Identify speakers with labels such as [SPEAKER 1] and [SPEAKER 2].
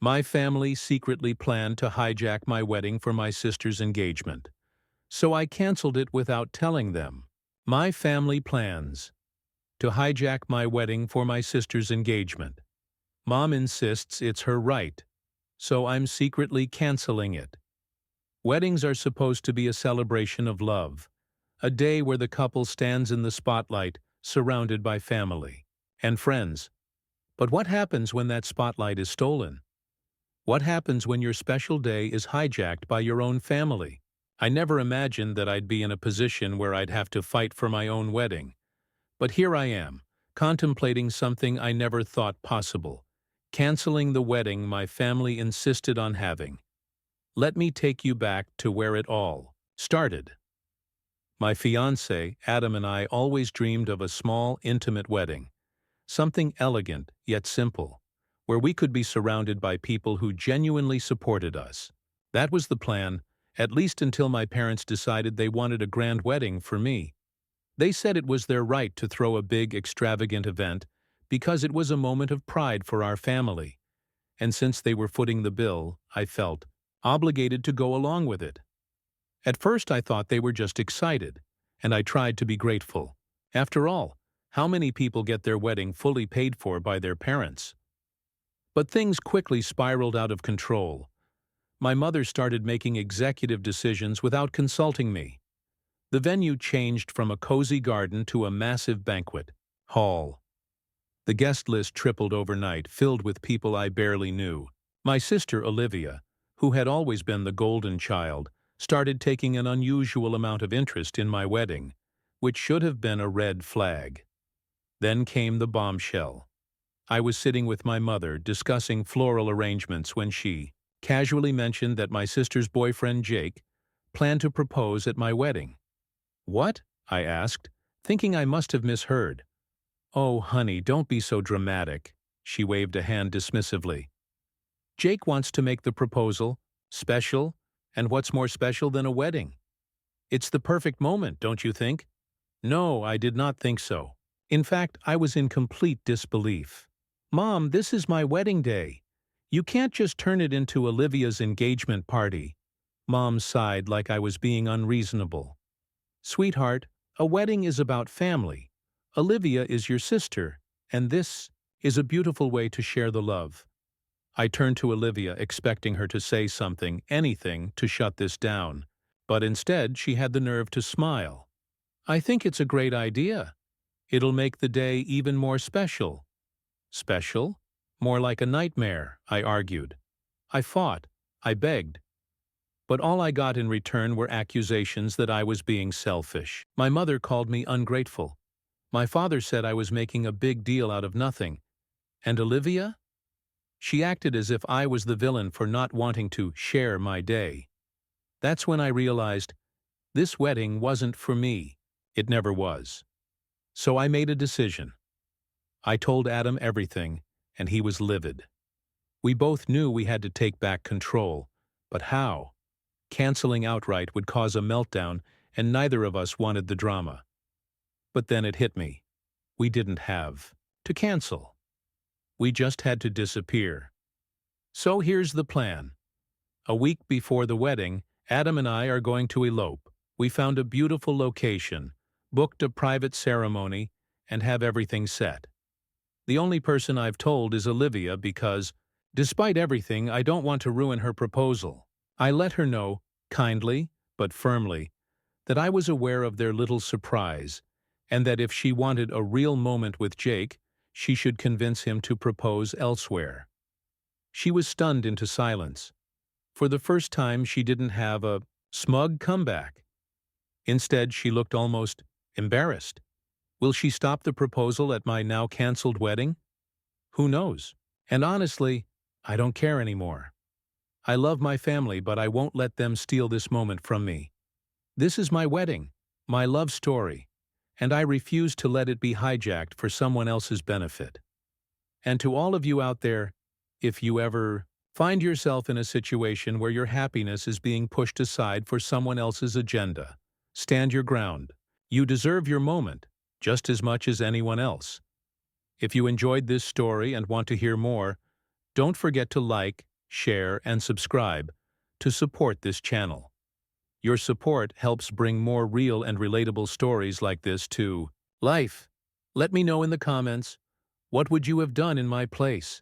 [SPEAKER 1] My family secretly planned to hijack my wedding for my sister's engagement, so I canceled it without telling them. My family plans to hijack my wedding for my sister's engagement. Mom insists it's her right, so I'm secretly canceling it. Weddings are supposed to be a celebration of love, a day where the couple stands in the spotlight, surrounded by family and friends. But what happens when that spotlight is stolen? What happens when your special day is hijacked by your own family? I never imagined that I'd be in a position where I'd have to fight for my own wedding. But here I am, contemplating something I never thought possible: canceling the wedding my family insisted on having. Let me take you back to where it all started. My fiancé, Adam, and I always dreamed of a small, intimate wedding, something elegant yet simple, where we could be surrounded by people who genuinely supported us. That was the plan, at least until my parents decided they wanted a grand wedding for me. They said it was their right to throw a big, extravagant event because it was a moment of pride for our family. And since they were footing the bill, I felt obligated to go along with it. At first I thought they were just excited, and I tried to be grateful. After all, how many people get their wedding fully paid for by their parents? But things quickly spiraled out of control. My mother started making executive decisions without consulting me. The venue changed from a cozy garden to a massive banquet hall. The guest list tripled overnight, filled with people I barely knew. My sister Olivia, who had always been the golden child, started taking an unusual amount of interest in my wedding, which should have been a red flag. Then came the bombshell. I was sitting with my mother discussing floral arrangements when she casually mentioned that my sister's boyfriend Jake planned to propose at my wedding. "What?" I asked, thinking I must have misheard. "Oh, honey, don't be so dramatic," she waved a hand dismissively. "Jake wants to make the proposal special, and what's more special than a wedding? It's the perfect moment, don't you think?" No, I did not think so. In fact, I was in complete disbelief. "Mom, this is my wedding day. You can't just turn it into Olivia's engagement party." Mom sighed like I was being unreasonable. "Sweetheart, a wedding is about family. Olivia is your sister, and this is a beautiful way to share the love." I turned to Olivia, expecting her to say something, anything, to shut this down. But instead, she had the nerve to smile. "I think it's a great idea. It'll make the day even more special." "Special? More like a nightmare," I argued. I fought. I begged. But all I got in return were accusations that I was being selfish. My mother called me ungrateful. My father said I was making a big deal out of nothing. And Olivia? She acted as if I was the villain for not wanting to share my day. That's when I realized this wedding wasn't for me. It never was. So I made a decision. I told Adam everything, and he was livid. We both knew we had to take back control, but how? Canceling outright would cause a meltdown, and neither of us wanted the drama. But then it hit me. We didn't have to cancel. We just had to disappear. So here's the plan. A week before the wedding, Adam and I are going to elope. We found a beautiful location, booked a private ceremony, and have everything set. The only person I've told is Olivia because, despite everything, I don't want to ruin her proposal. I let her know, kindly but firmly, that I was aware of their little surprise, and that if she wanted a real moment with Jake, she should convince him to propose elsewhere. She was stunned into silence. For the first time, she didn't have a smug comeback. Instead, she looked almost embarrassed. Will she stop the proposal at my now canceled wedding? Who knows? And honestly, I don't care anymore. I love my family, but I won't let them steal this moment from me. This is my wedding, my love story, and I refuse to let it be hijacked for someone else's benefit. And to all of you out there, if you ever find yourself in a situation where your happiness is being pushed aside for someone else's agenda, stand your ground. You deserve your moment just as much as anyone else. If you enjoyed this story and want to hear more, don't forget to like, share, and subscribe to support this channel. Your support helps bring more real and relatable stories like this to life. Let me know in the comments, what would you have done in my place?